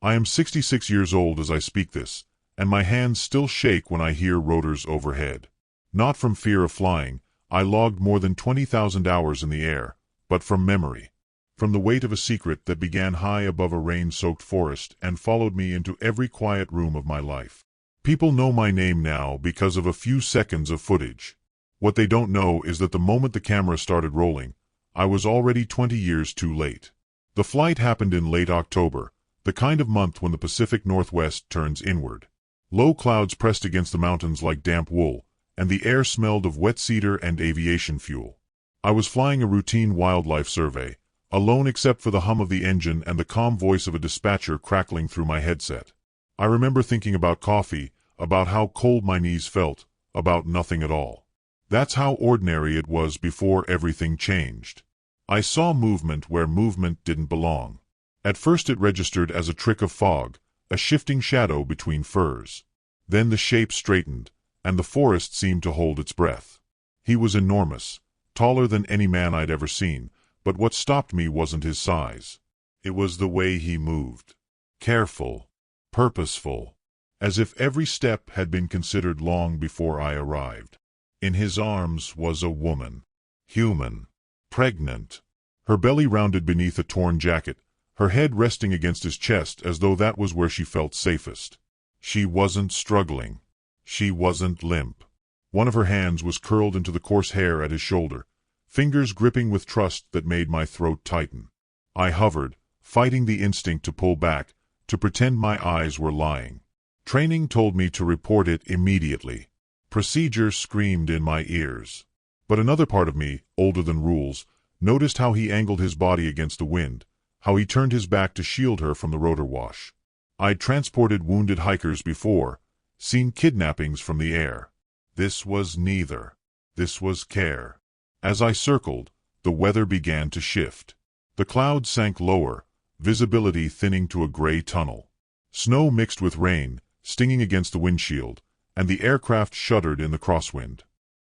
I am 66 years old as I speak this, and my hands still shake when I hear rotors overhead. Not from fear of flying, I logged more than 20,000 hours in the air, but from memory. From the weight of a secret that began high above a rain-soaked forest and followed me into every quiet room of my life. People know my name now because of a few seconds of footage. What they don't know is that the moment the camera started rolling, I was already 20 years too late. The flight happened in late October, the kind of month when the Pacific Northwest turns inward. Low clouds pressed against the mountains like damp wool, and the air smelled of wet cedar and aviation fuel. I was flying a routine wildlife survey, alone except for the hum of the engine and the calm voice of a dispatcher crackling through my headset. I remember thinking about coffee, about how cold my knees felt, about nothing at all. That's how ordinary it was before everything changed. I saw movement where movement didn't belong. At first it registered as a trick of fog, a shifting shadow between firs. Then the shape straightened, and the forest seemed to hold its breath. He was enormous, taller than any man I'd ever seen, but what stopped me wasn't his size. It was the way he moved. Careful, purposeful, as if every step had been considered long before I arrived. In his arms was a woman. Human. Pregnant. Her belly rounded beneath a torn jacket, her head resting against his chest as though that was where she felt safest. She wasn't struggling. She wasn't limp. One of her hands was curled into the coarse hair at his shoulder, fingers gripping with trust that made my throat tighten. I hovered, fighting the instinct to pull back, to pretend my eyes were lying. Training told me to report it immediately. Procedure screamed in my ears. But another part of me, older than rules, noticed how he angled his body against the wind, how he turned his back to shield her from the rotor wash. I'd transported wounded hikers before, seen kidnappings from the air. This was neither. This was care. As I circled, the weather began to shift. The clouds sank lower, visibility thinning to a gray tunnel. Snow mixed with rain, stinging against the windshield, and the aircraft shuddered in the crosswind.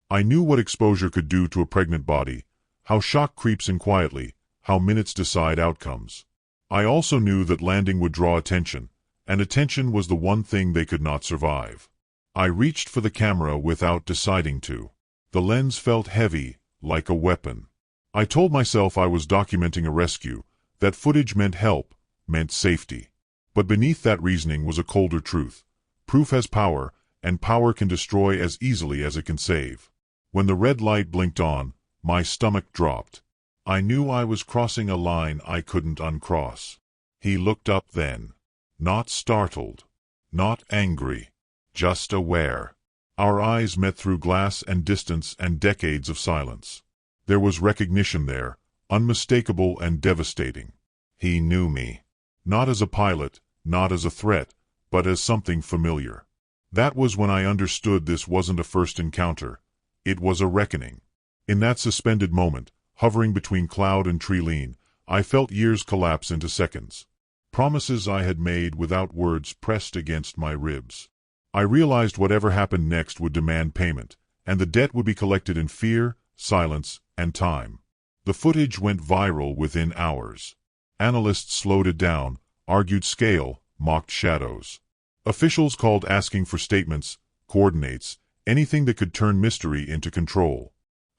I knew what exposure could do to a pregnant body, how shock creeps in quietly, how minutes decide outcomes. I also knew that landing would draw attention, and attention was the one thing they could not survive. I reached for the camera without deciding to. The lens felt heavy, like a weapon. I told myself I was documenting a rescue, that footage meant help, meant safety. But beneath that reasoning was a colder truth. Proof has power, and power can destroy as easily as it can save. When the red light blinked on, my stomach dropped. I knew I was crossing a line I couldn't uncross. He looked up then. Not startled. Not angry. Just aware. Our eyes met through glass and distance and decades of silence. There was recognition there, unmistakable and devastating. He knew me. Not as a pilot, not as a threat, but as something familiar. That was when I understood this wasn't a first encounter. It was a reckoning. In that suspended moment, hovering between cloud and tree lean, I felt years collapse into seconds. Promises I had made without words pressed against my ribs. I realized whatever happened next would demand payment, and the debt would be collected in fear, silence, and time. The footage went viral within hours. Analysts slowed it down, argued scale, mocked shadows. Officials called asking for statements, coordinates, anything that could turn mystery into control.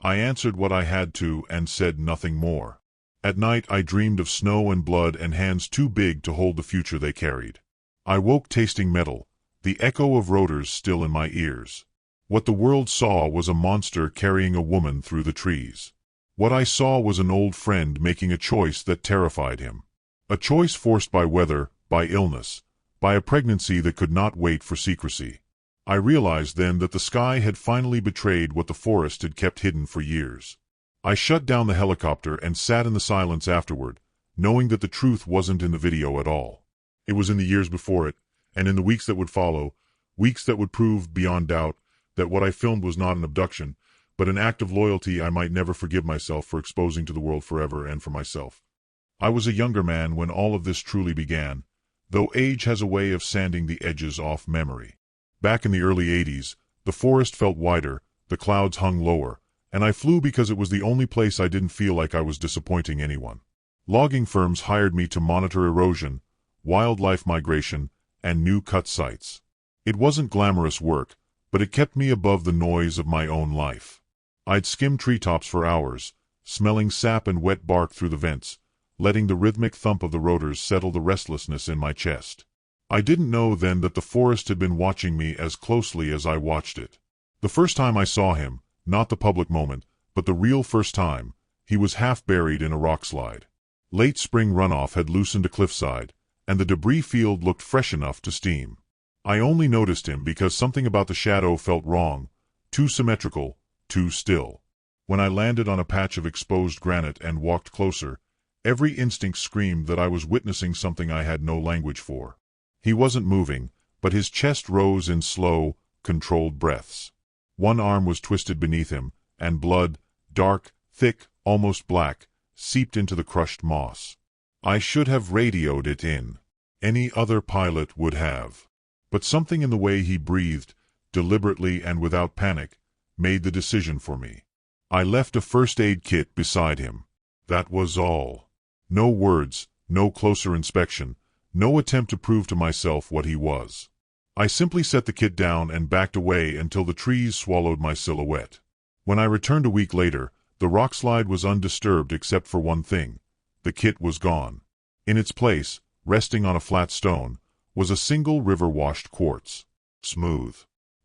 I answered what I had to and said nothing more. At night I dreamed of snow and blood and hands too big to hold the future they carried. I woke tasting metal, the echo of rotors still in my ears. What the world saw was a monster carrying a woman through the trees. What I saw was an old friend making a choice that terrified him. A choice forced by weather, by illness, by a pregnancy that could not wait for secrecy. I realized then that the sky had finally betrayed what the forest had kept hidden for years. I shut down the helicopter and sat in the silence afterward, knowing that the truth wasn't in the video at all. It was in the years before it, and in the weeks that would follow, weeks that would prove beyond doubt that what I filmed was not an abduction, but an act of loyalty I might never forgive myself for exposing to the world forever and for myself. I was a younger man when all of this truly began, though age has a way of sanding the edges off memory. Back in the early 80s, the forest felt wider, the clouds hung lower, and I flew because it was the only place I didn't feel like I was disappointing anyone. Logging firms hired me to monitor erosion, wildlife migration, and new cut sites. It wasn't glamorous work, but it kept me above the noise of my own life. I'd skim treetops for hours, smelling sap and wet bark through the vents, letting the rhythmic thump of the rotors settle the restlessness in my chest. I didn't know then that the forest had been watching me as closely as I watched it. The first time I saw him, not the public moment, but the real first time, he was half buried in a rock slide. Late spring runoff had loosened a cliffside, and the debris field looked fresh enough to steam. I only noticed him because something about the shadow felt wrong, too symmetrical, too still. When I landed on a patch of exposed granite and walked closer, every instinct screamed that I was witnessing something I had no language for. He wasn't moving, but his chest rose in slow, controlled breaths. One arm was twisted beneath him, and blood, dark, thick, almost black, seeped into the crushed moss. I should have radioed it in. Any other pilot would have. But something in the way he breathed, deliberately and without panic, made the decision for me. I left a first aid kit beside him. That was all. No words, no closer inspection, no attempt to prove to myself what he was. I simply set the kit down and backed away until the trees swallowed my silhouette. When I returned a week later, the rockslide was undisturbed except for one thing. The kit was gone. In its place, resting on a flat stone, was a single river-washed quartz. Smooth.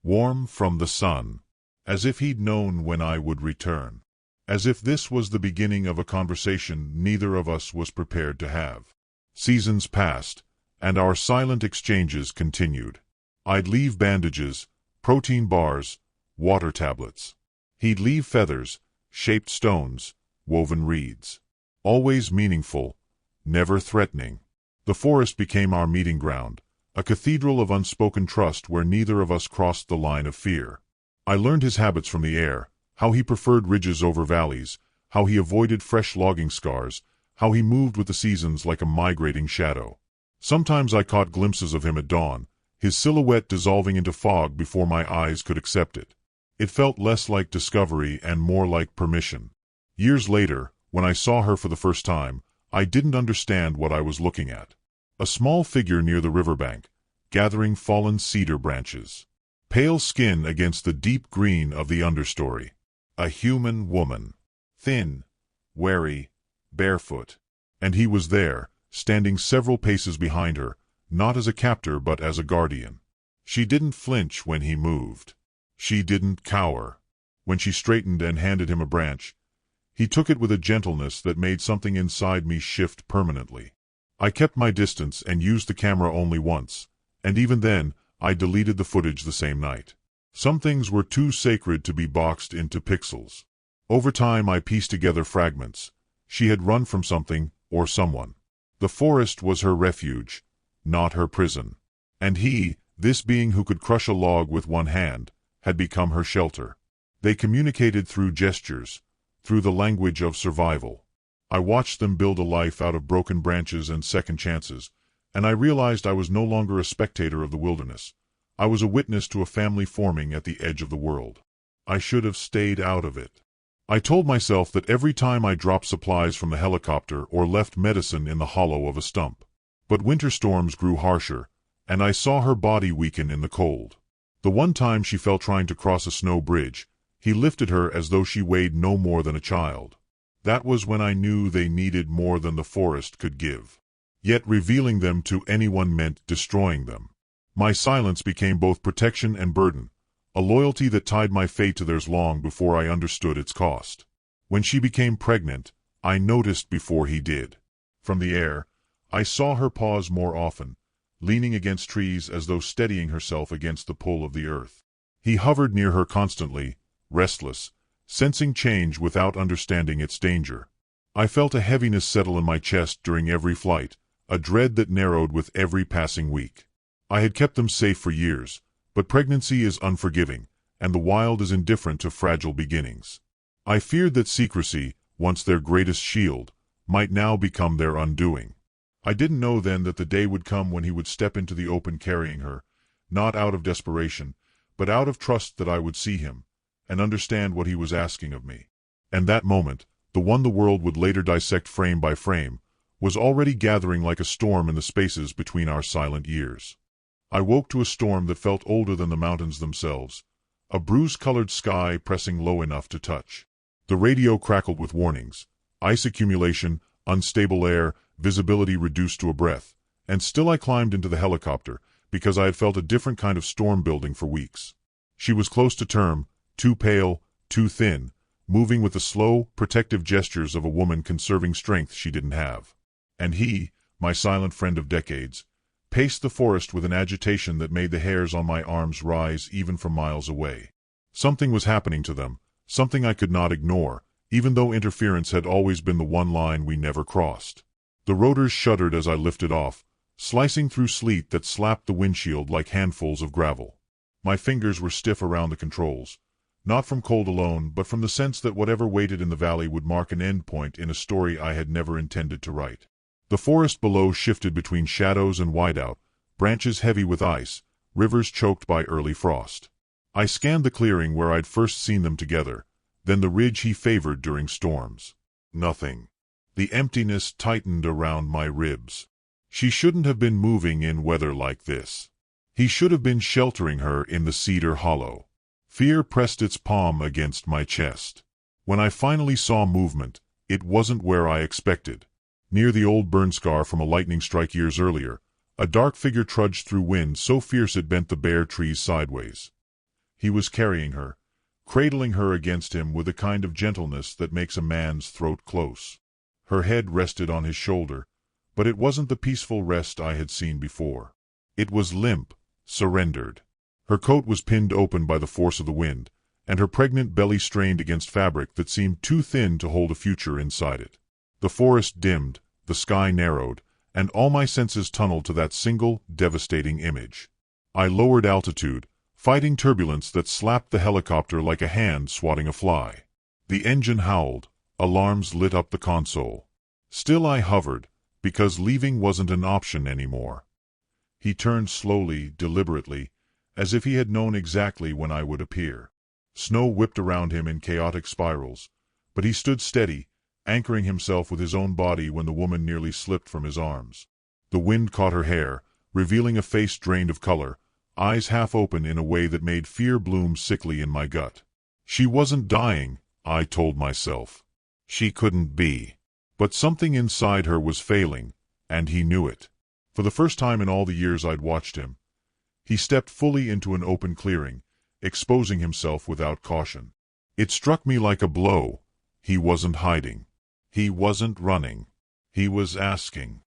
Warm from the sun. As if he'd known when I would return. As if this was the beginning of a conversation neither of us was prepared to have. Seasons passed, and our silent exchanges continued. I'd leave bandages, protein bars, water tablets. He'd leave feathers, shaped stones, woven reeds. Always meaningful, never threatening. The forest became our meeting ground, a cathedral of unspoken trust where neither of us crossed the line of fear. I learned his habits from the air, how he preferred ridges over valleys, how he avoided fresh logging scars, how he moved with the seasons like a migrating shadow. Sometimes I caught glimpses of him at dawn, his silhouette dissolving into fog before my eyes could accept it. It felt less like discovery and more like permission. Years later, when I saw her for the first time, I didn't understand what I was looking at. A small figure near the riverbank, gathering fallen cedar branches. Pale skin against the deep green of the understory. A human woman. Thin, wary, barefoot. And he was there, standing several paces behind her, not as a captor but as a guardian. She didn't flinch when he moved. She didn't cower. When she straightened and handed him a branch, he took it with a gentleness that made something inside me shift permanently. I kept my distance and used the camera only once, and even then, I deleted the footage the same night. Some things were too sacred to be boxed into pixels. Over time I pieced together fragments. She had run from something, or someone. The forest was her refuge, not her prison. And he, this being who could crush a log with one hand, had become her shelter. They communicated through gestures, through the language of survival. I watched them build a life out of broken branches and second chances, and I realized I was no longer a spectator of the wilderness. I was a witness to a family forming at the edge of the world. I should have stayed out of it. I told myself that every time I dropped supplies from the helicopter or left medicine in the hollow of a stump. But winter storms grew harsher, and I saw her body weaken in the cold. The one time she fell trying to cross a snow bridge, he lifted her as though she weighed no more than a child. That was when I knew they needed more than the forest could give. Yet revealing them to anyone meant destroying them. My silence became both protection and burden, a loyalty that tied my fate to theirs long before I understood its cost. When she became pregnant, I noticed before he did. From the air, I saw her pause more often, leaning against trees as though steadying herself against the pull of the earth. He hovered near her constantly, restless, sensing change without understanding its danger. I felt a heaviness settle in my chest during every flight, a dread that narrowed with every passing week. I had kept them safe for years, but pregnancy is unforgiving, and the wild is indifferent to fragile beginnings. I feared that secrecy, once their greatest shield, might now become their undoing. I didn't know then that the day would come when he would step into the open carrying her, not out of desperation, but out of trust that I would see him, and understand what he was asking of me. And that moment, the one the world would later dissect frame by frame, was already gathering like a storm in the spaces between our silent years. I woke to a storm that felt older than the mountains themselves, a bruise-colored sky pressing low enough to touch. The radio crackled with warnings: ice accumulation, unstable air, visibility reduced to a breath. And still I climbed into the helicopter, because I had felt a different kind of storm building for weeks. She was close to term, too pale, too thin, moving with the slow, protective gestures of a woman conserving strength she didn't have. And he, my silent friend of decades, paced the forest with an agitation that made the hairs on my arms rise even from miles away. Something was happening to them, something I could not ignore, even though interference had always been the one line we never crossed. The rotors shuddered as I lifted off, slicing through sleet that slapped the windshield like handfuls of gravel. My fingers were stiff around the controls, not from cold alone, but from the sense that whatever waited in the valley would mark an end point in a story I had never intended to write. The forest below shifted between shadows and whiteout, branches heavy with ice, rivers choked by early frost. I scanned the clearing where I'd first seen them together, then the ridge he favored during storms. Nothing. The emptiness tightened around my ribs. She shouldn't have been moving in weather like this. He should have been sheltering her in the cedar hollow. Fear pressed its palm against my chest. When I finally saw movement, it wasn't where I expected. Near the old burn scar from a lightning strike years earlier, a dark figure trudged through wind so fierce it bent the bare trees sideways. He was carrying her, cradling her against him with a kind of gentleness that makes a man's throat close. Her head rested on his shoulder, but it wasn't the peaceful rest I had seen before. It was limp, surrendered. Her coat was pinned open by the force of the wind, and her pregnant belly strained against fabric that seemed too thin to hold a future inside it. The forest dimmed, the sky narrowed, and all my senses tunneled to that single, devastating image. I lowered altitude, fighting turbulence that slapped the helicopter like a hand swatting a fly. The engine howled, alarms lit up the console. Still I hovered, because leaving wasn't an option anymore. He turned slowly, deliberately, as if he had known exactly when I would appear. Snow whipped around him in chaotic spirals, but he stood steady, anchoring himself with his own body when the woman nearly slipped from his arms. The wind caught her hair, revealing a face drained of color, eyes half open in a way that made fear bloom sickly in my gut. She wasn't dying, I told myself. She couldn't be. But something inside her was failing, and he knew it. For the first time in all the years I'd watched him, he stepped fully into an open clearing, exposing himself without caution. It struck me like a blow. He wasn't hiding. He wasn't running. He was asking.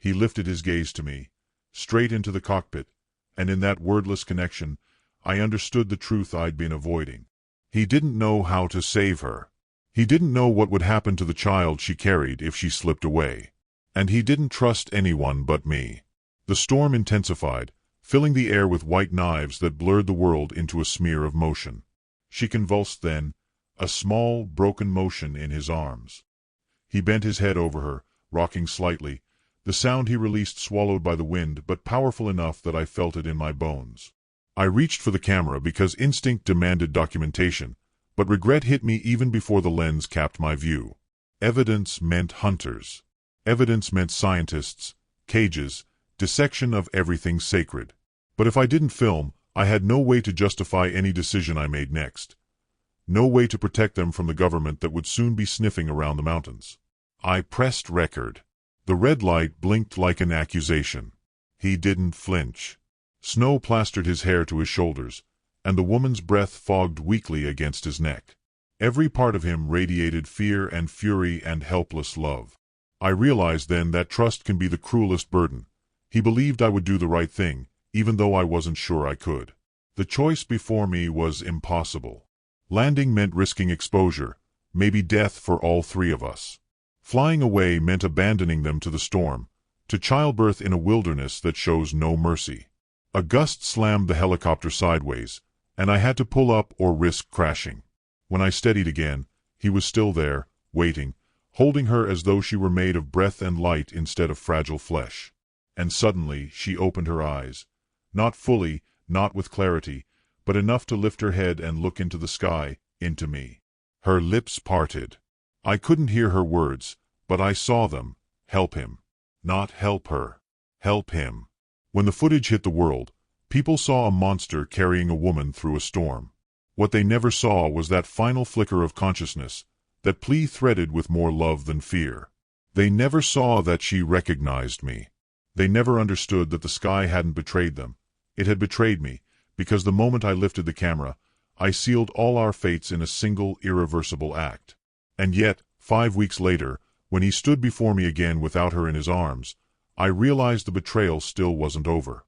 He lifted his gaze to me, straight into the cockpit, and in that wordless connection, I understood the truth I'd been avoiding. He didn't know how to save her. He didn't know what would happen to the child she carried if she slipped away. And he didn't trust anyone but me. The storm intensified, filling the air with white knives that blurred the world into a smear of motion. She convulsed then, a small, broken motion in his arms. He bent his head over her, rocking slightly, the sound he released swallowed by the wind but powerful enough that I felt it in my bones. I reached for the camera because instinct demanded documentation, but regret hit me even before the lens capped my view. Evidence meant hunters. Evidence meant scientists, cages, dissection of everything sacred. But if I didn't film, I had no way to justify any decision I made next. No way to protect them from the government that would soon be sniffing around the mountains. I pressed record. The red light blinked like an accusation. He didn't flinch. Snow plastered his hair to his shoulders, and the woman's breath fogged weakly against his neck. Every part of him radiated fear and fury and helpless love. I realized then that trust can be the cruelest burden. He believed I would do the right thing, even though I wasn't sure I could. The choice before me was impossible. Landing meant risking exposure, maybe death for all three of us. Flying away meant abandoning them to the storm, to childbirth in a wilderness that shows no mercy. A gust slammed the helicopter sideways, and I had to pull up or risk crashing. When I steadied again, he was still there, waiting, holding her as though she were made of breath and light instead of fragile flesh. And suddenly she opened her eyes. Not fully, not with clarity, but enough to lift her head and look into the sky, into me. Her lips parted. I couldn't hear her words, but I saw them, Help him. Not help her. Help him. When the footage hit the world, people saw a monster carrying a woman through a storm. What they never saw was that final flicker of consciousness, that plea threaded with more love than fear. They never saw that she recognized me. They never understood that the sky hadn't betrayed them. It had betrayed me, because the moment I lifted the camera, I sealed all our fates in a single, irreversible act. And yet, 5 weeks later, when he stood before me again without her in his arms, I realized the betrayal still wasn't over.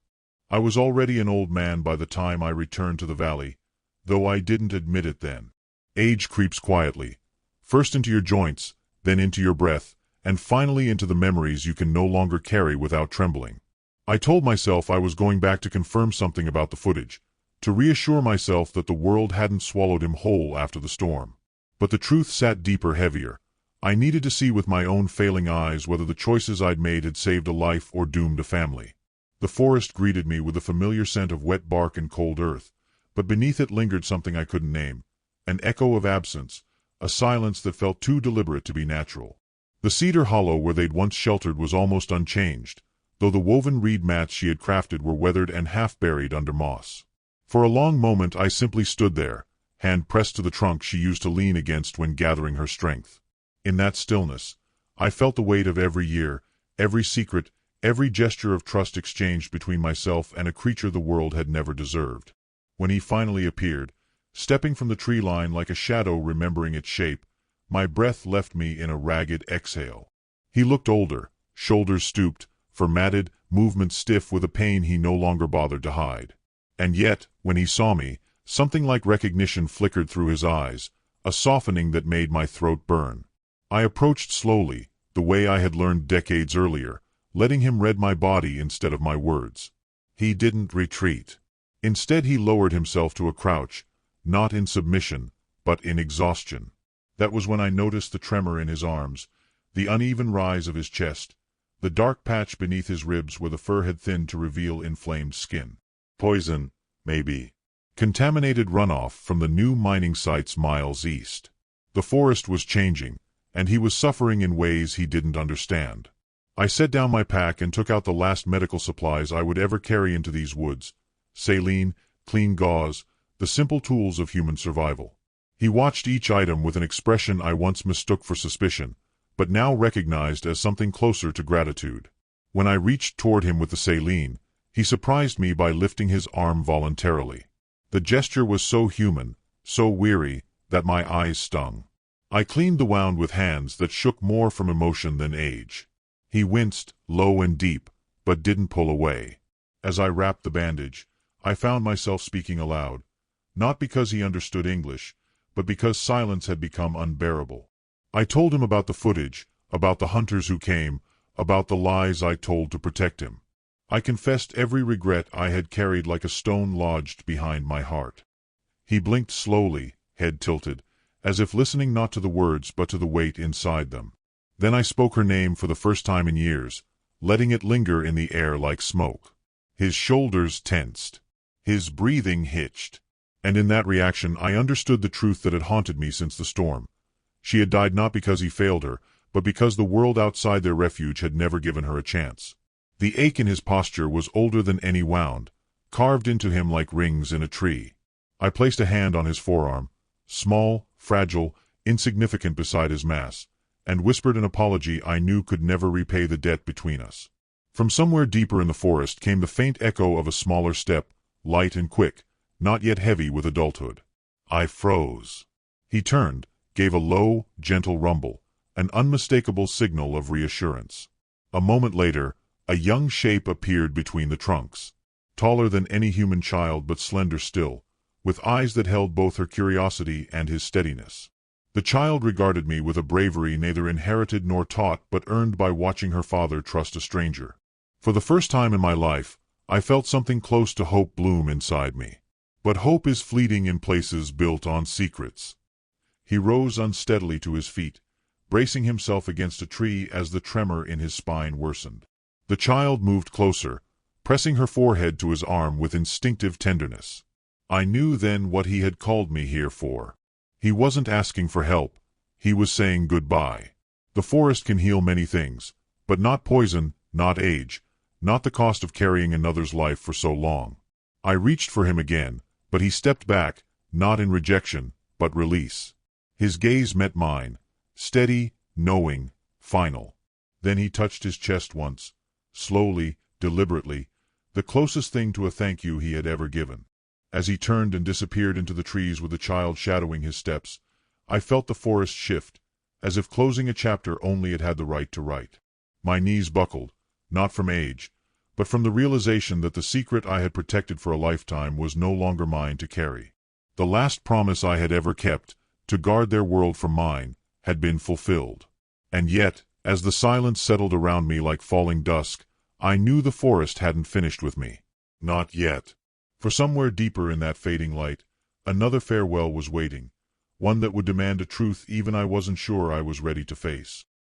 I was already an old man by the time I returned to the valley, though I didn't admit it then. Age creeps quietly, first into your joints, then into your breath, and finally into the memories you can no longer carry without trembling. I told myself I was going back to confirm something about the footage, to reassure myself that the world hadn't swallowed him whole after the storm. But the truth sat deeper, heavier. I needed to see with my own failing eyes whether the choices I'd made had saved a life or doomed a family. The forest greeted me with the familiar scent of wet bark and cold earth, but beneath it lingered something I couldn't name, an echo of absence, a silence that felt too deliberate to be natural. The cedar hollow where they'd once sheltered was almost unchanged, though the woven reed mats she had crafted were weathered and half-buried under moss. For a long moment I simply stood there, hand pressed to the trunk she used to lean against when gathering her strength. In that stillness, I felt the weight of every year, every secret, every gesture of trust exchanged between myself and a creature the world had never deserved. When he finally appeared, stepping from the tree line like a shadow remembering its shape, my breath left me in a ragged exhale. He looked older, shoulders stooped, formatted, movements stiff with a pain he no longer bothered to hide. And yet, when he saw me, something like recognition flickered through his eyes, a softening that made my throat burn. I approached slowly, the way I had learned decades earlier, letting him read my body instead of my words. He didn't retreat. Instead he lowered himself to a crouch, not in submission, but in exhaustion. That was when I noticed the tremor in his arms, the uneven rise of his chest, the dark patch beneath his ribs where the fur had thinned to reveal inflamed skin. Poison, maybe. Contaminated runoff from the new mining sites miles east. The forest was changing, and he was suffering in ways he didn't understand. I set down my pack and took out the last medical supplies I would ever carry into these woods: saline, clean gauze, the simple tools of human survival. He watched each item with an expression I once mistook for suspicion, but now recognized as something closer to gratitude. When I reached toward him with the saline, he surprised me by lifting his arm voluntarily. The gesture was so human, so weary, that my eyes stung. I cleaned the wound with hands that shook more from emotion than age. He winced, low and deep, but didn't pull away. As I wrapped the bandage, I found myself speaking aloud, not because he understood English, but because silence had become unbearable. I told him about the footage, about the hunters who came, about the lies I told to protect him. I confessed every regret I had carried like a stone lodged behind my heart. He blinked slowly, head tilted, as if listening not to the words but to the weight inside them. Then I spoke her name for the first time in years, letting it linger in the air like smoke. His shoulders tensed. His breathing hitched. And in that reaction I understood the truth that had haunted me since the storm. She had died not because he failed her, but because the world outside their refuge had never given her a chance. The ache in his posture was older than any wound, carved into him like rings in a tree. I placed a hand on his forearm, small, fragile, insignificant beside his mass, and whispered an apology I knew could never repay the debt between us. From somewhere deeper in the forest came the faint echo of a smaller step, light and quick, not yet heavy with adulthood. I froze. He turned, gave a low, gentle rumble, an unmistakable signal of reassurance. A moment later, a young shape appeared between the trunks, taller than any human child but slender still, with eyes that held both her curiosity and his steadiness. The child regarded me with a bravery neither inherited nor taught but earned by watching her father trust a stranger. For the first time in my life, I felt something close to hope bloom inside me. But hope is fleeting in places built on secrets. He rose unsteadily to his feet, bracing himself against a tree as the tremor in his spine worsened. The child moved closer, pressing her forehead to his arm with instinctive tenderness. I knew then what he had called me here for. He wasn't asking for help, he was saying goodbye. The forest can heal many things, But not poison, not age, not the cost of carrying another's life for so long. I reached for him again, but he stepped back, not in rejection, but release. His gaze met mine, steady, knowing, final. Then he touched his chest once, slowly, deliberately, the closest thing to a thank you he had ever given. As he turned and disappeared into the trees with the child shadowing his steps, I felt the forest shift, as if closing a chapter only it had the right to write. My knees buckled, not from age, but from the realization that the secret I had protected for a lifetime was no longer mine to carry. The last promise I had ever kept, to guard their world from mine, had been fulfilled. And yet, as the silence settled around me like falling dusk, I knew the forest hadn't finished with me. Not yet. For somewhere deeper in that fading light, another farewell was waiting, one that would demand a truth even I wasn't sure I was ready to face.